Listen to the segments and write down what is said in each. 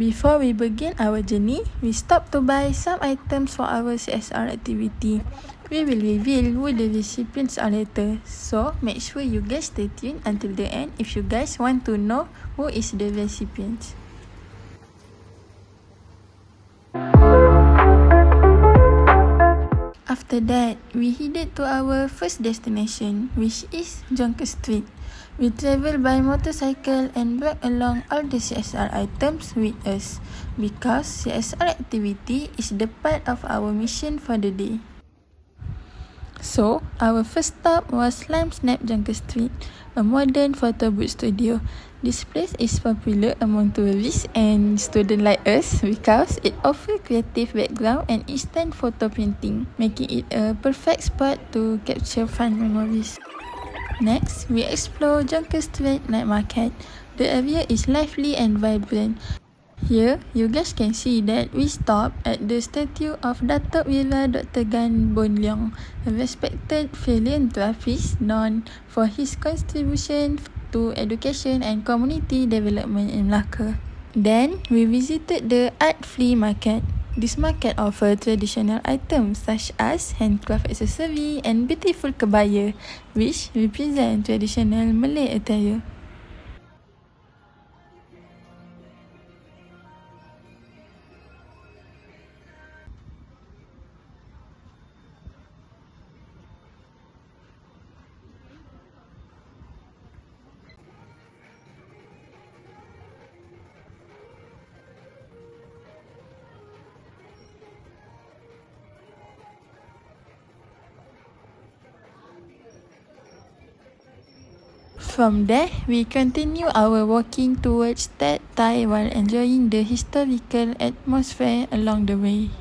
Before we begin our journey, we stop to buy some items for our CSR activity. We will reveal who the recipients are later, so make sure you guys stay tuned until the end if you guys want to know who is the recipients. After that, we headed to our first destination, which is Jonker Street. We travel by motorcycle and brought along all the CSR items with us because CSR activity is the part of our mission for the day. So, our first stop was Lime Snap Jonker Street, a modern photo booth studio. This place is popular among tourists and students like us because it offers creative background and instant photo printing, making it a perfect spot to capture fun memories. Next, we explore Jonker Street Night Market. The area is lively and vibrant. Here, you guys can see that we stop at the statue of Datuk Wira Dr. Gan Bon Leong, a respected philanthropist known for his contribution to education and community development in Melaka. Then, we visited the art flea market. This market offers traditional items such as handcraft accessory and beautiful kebaya, which represent traditional Malay attire. From there, we continue our walking towards Tat Thai while enjoying the historical atmosphere along the way.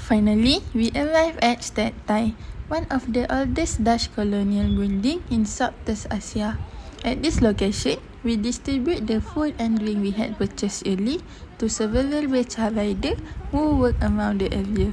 Finally, we arrive at Tat Thai, one of the oldest Dutch colonial buildings in Southeast Asia. At this location, we distribute the food and drink we had purchased early to several beca riders who work around the area.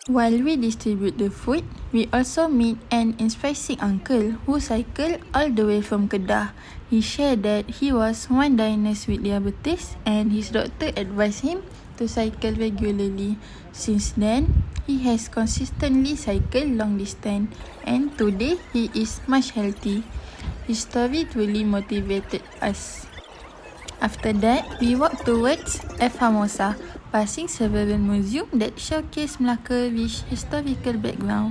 While we distribute the food, we also meet an inspiring uncle who cycled all the way from Kedah. He shared that he was one diagnosed with diabetes and his doctor advised him to cycle regularly. Since then, he has consistently cycled long distance and today he is much healthy. His story truly motivated us. After that, we walked towards FAWWAZ, passing several museums that showcase Melaka rich historical background.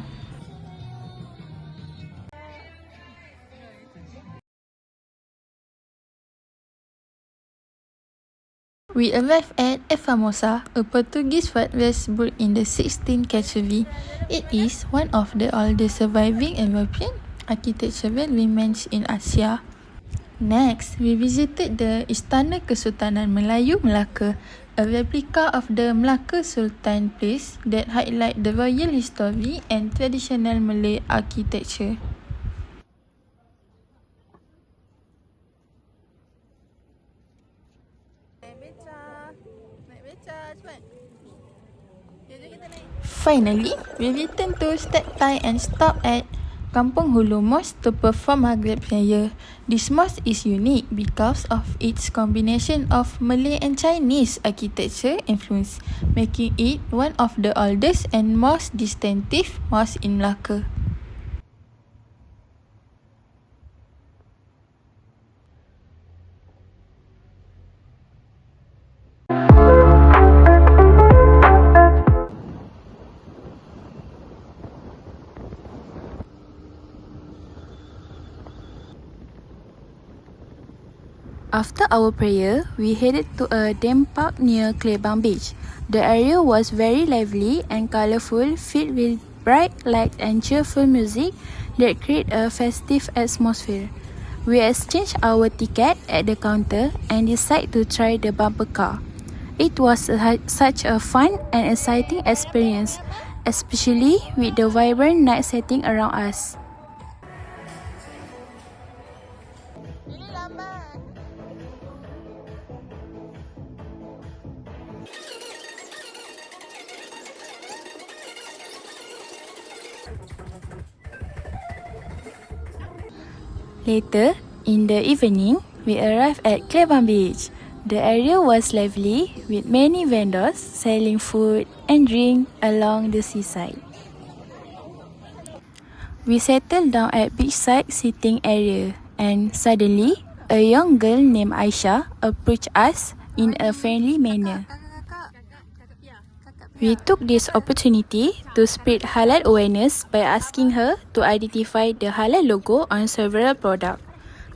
We arrived at FAWWAZ, a Portuguese fortress built in the 16th century. It is one of the oldest surviving European architectural remains in Asia. Next, we visited the Istana Kesultanan Melayu Melaka, a replica of the Melaka Sultan Place that highlight the royal history and traditional Malay architecture. Finally, we return to Tat Thai and stop at Kampung Hulu Mosque to perform Maghrib prayer. This mosque is unique because of its combination of Malay and Chinese architecture influence, making it one of the oldest and most distinctive mosques in Melaka. After our prayer, we headed to a dam park near Klebang Beach. The area was very lively and colourful, filled with bright lights and cheerful music that create a festive atmosphere. We exchanged our ticket at the counter and decided to try the bumper car. It was such a fun and exciting experience, especially with the vibrant night setting around us. Later, in the evening, we arrived at Klebang Beach. The area was lively with many vendors selling food and drink along the seaside. We settled down at beachside sitting area and suddenly a young girl named Aisha approached us in a friendly manner. We took this opportunity to spread halal awareness by asking her to identify the halal logo on several products.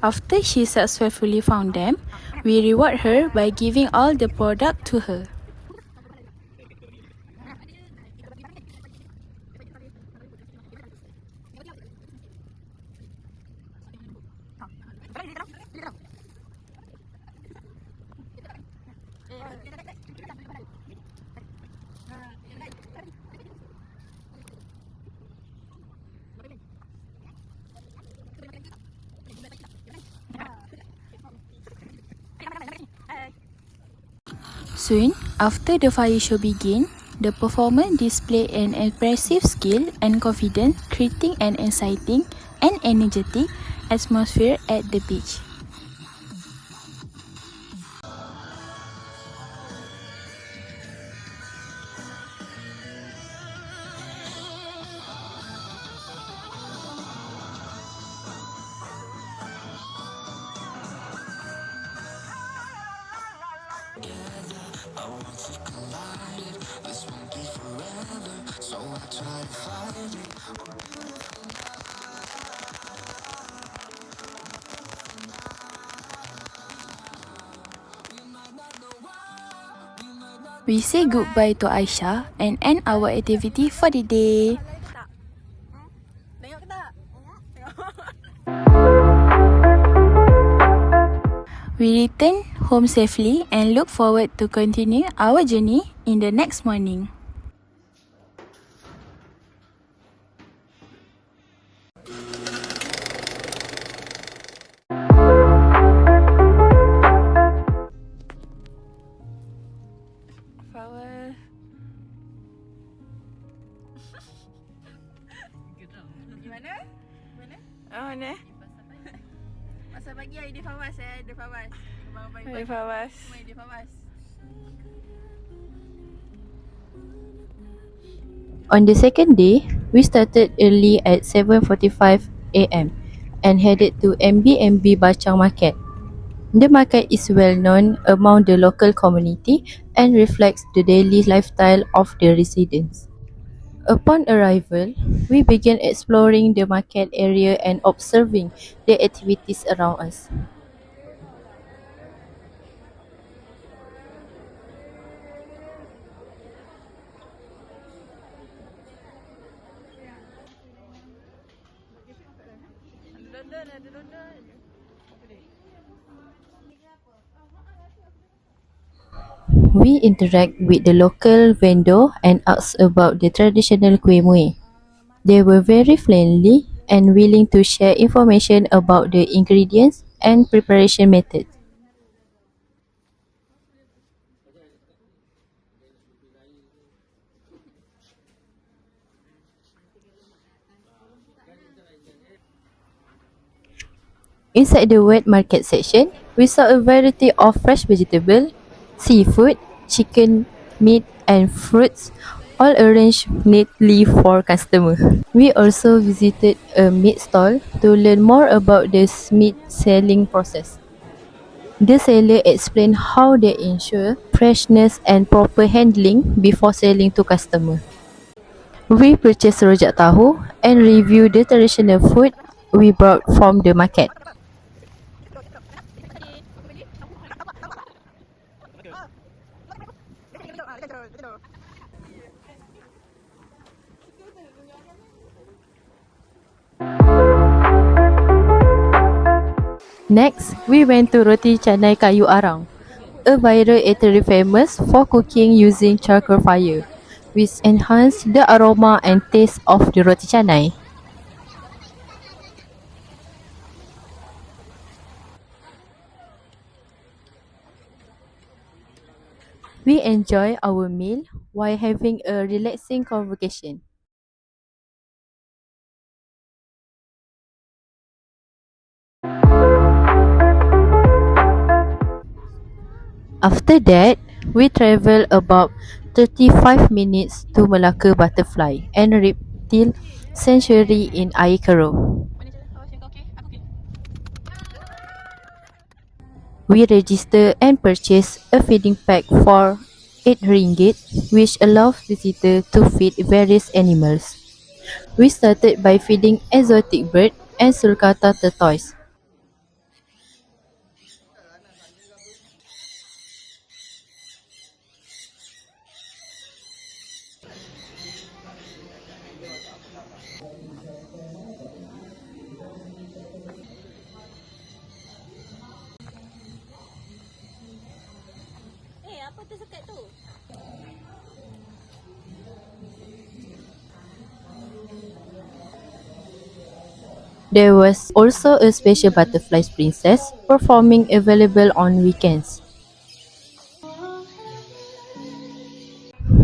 After she successfully found them, we reward her by giving all the product to her. Soon, after the fire show began, the performer displayed an impressive skill and confidence, creating an exciting and energetic atmosphere at the beach. We say goodbye to Aisha and end our activity for the day. We return home safely and look forward to continue our journey in the next morning. FAWWAZ. Di mana? Mana? Oh, mana? Masa pagi ada FAWWAZ ada FAWWAZ. Ada FAWWAZ. Ada FAWWAZ. On the second day, we started early at 7:45 a.m. and headed to MBMB Bachang Market. The market is well known among the local community and reflects the daily lifestyle of the residents. Upon arrival, we began exploring the market area and observing the activities around us. We interact with the local vendor and ask about the traditional kuih muih. They were very friendly and willing to share information about the ingredients and preparation methods. Inside the wet market section, we saw a variety of fresh vegetable, seafood, chicken, meat and fruits all arranged neatly for customer. We also visited a meat stall to learn more about the meat selling process. The seller explained how they ensure freshness and proper handling before selling to customer. We purchased rojak tahu and reviewed the traditional food we brought from the market. Next, we went to Roti Canai Kayu Arang, a viral eatery famous for cooking using charcoal fire, which enhanced the aroma and taste of the roti canai. We enjoy our meal while having a relaxing conversation. After that, we travel about 35 minutes to Malacca Butterfly and Reptile Sanctuary in Air Keroh. We register and purchase a feeding pack for RM8, which allows visitors to feed various animals. We started by feeding exotic bird and sulcata tortoise. There was also a special butterfly princess performing available on weekends.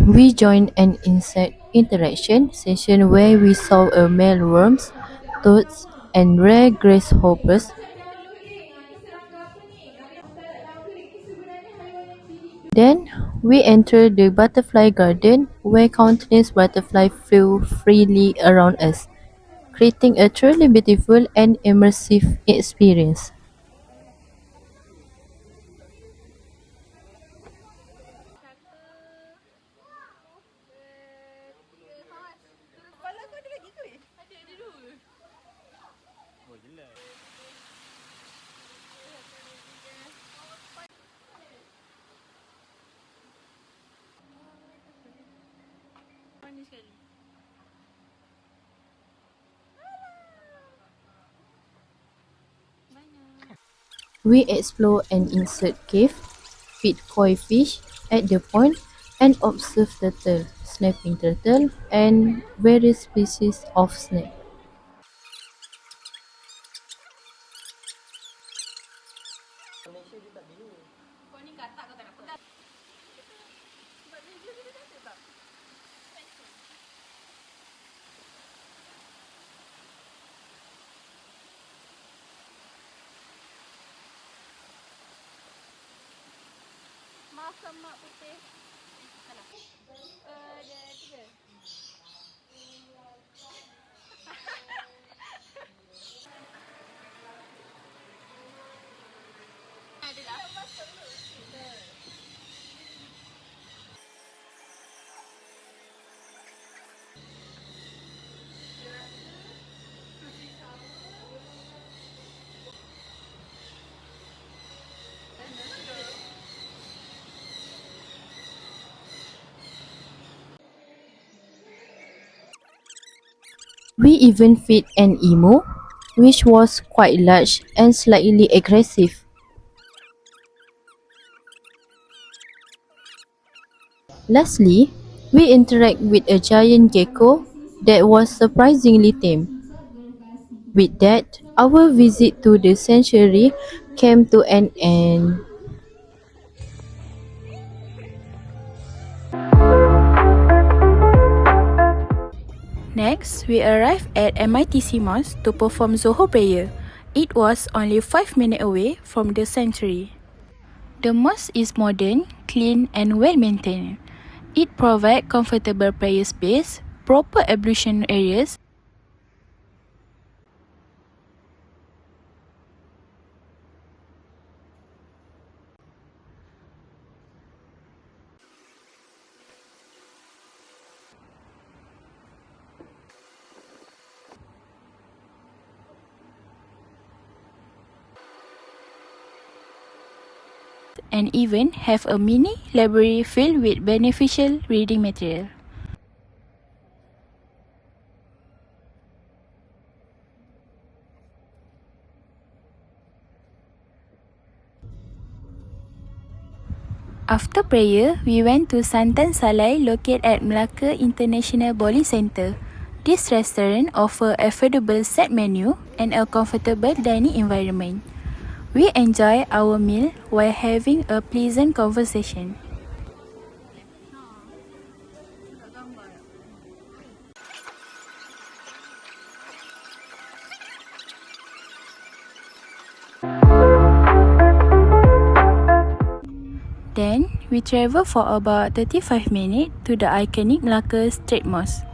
We joined an insect interaction session where we saw a mealworms, toads, and rare grasshoppers. Then we entered the butterfly garden where countless butterflies flew freely around us, creating a truly beautiful and immersive experience. We explore an insect cave, feed koi fish at the pond, and observe turtle, snapping turtle, and various species of snake. We even feed an emu, which was quite large and slightly aggressive. Lastly, we interact with a giant gecko that was surprisingly tame. With that, our visit to the sanctuary came to an end. Next, we arrived at MITC Mosque to perform Zohor prayer. It was only 5 minutes away from the sanctuary. The mosque is modern, clean and well maintained. It provides comfortable prayer space, proper ablution areas, and even have a mini library filled with beneficial reading material. After prayer, we went to Santan Salai located at Melaka International Bowling Centre. This restaurant offers affordable set menu and a comfortable dining environment. We enjoy our meal while having a pleasant conversation. Then, we travel for about 35 minutes to the iconic Melaka Street Mosque.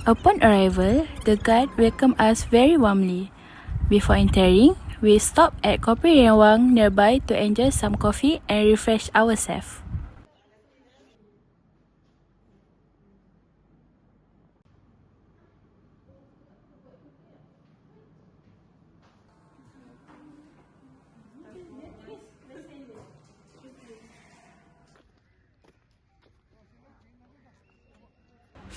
Upon arrival, the guide welcomed us very warmly. Before entering, we stopped at Kopi Rewang nearby to enjoy some coffee and refresh ourselves.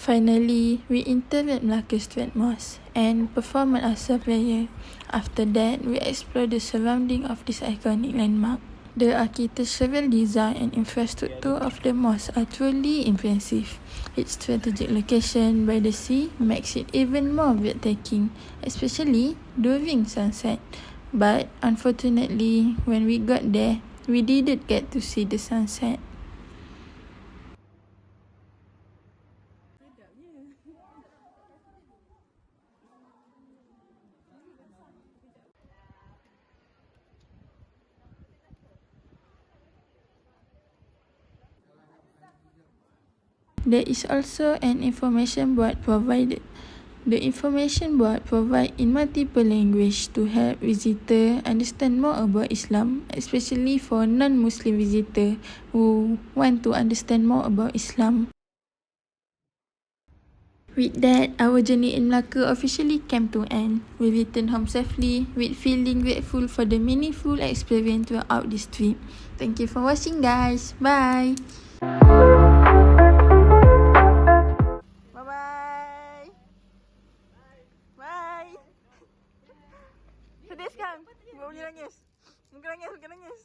Finally, we entered Melaka Street Mosque and performed an asar prayer. After that, we explored the surrounding of this iconic landmark. The architectural design and infrastructure of the mosque are truly impressive. Its strategic location by the sea makes it even more breathtaking, especially during sunset. But unfortunately, when we got there, we didn't get to see the sunset. There is also an information board provided. The information board provides in multiple languages to help visitors understand more about Islam, especially for non-Muslim visitors who want to understand more about Islam. With that, our journey in Melaka officially came to an end. We returned home safely with feeling grateful for the meaningful experience throughout this trip. Thank you for watching, guys. Bye. Bye-bye. Bye. Sedih kan? Buat bunyi nangis. Bukan nangis.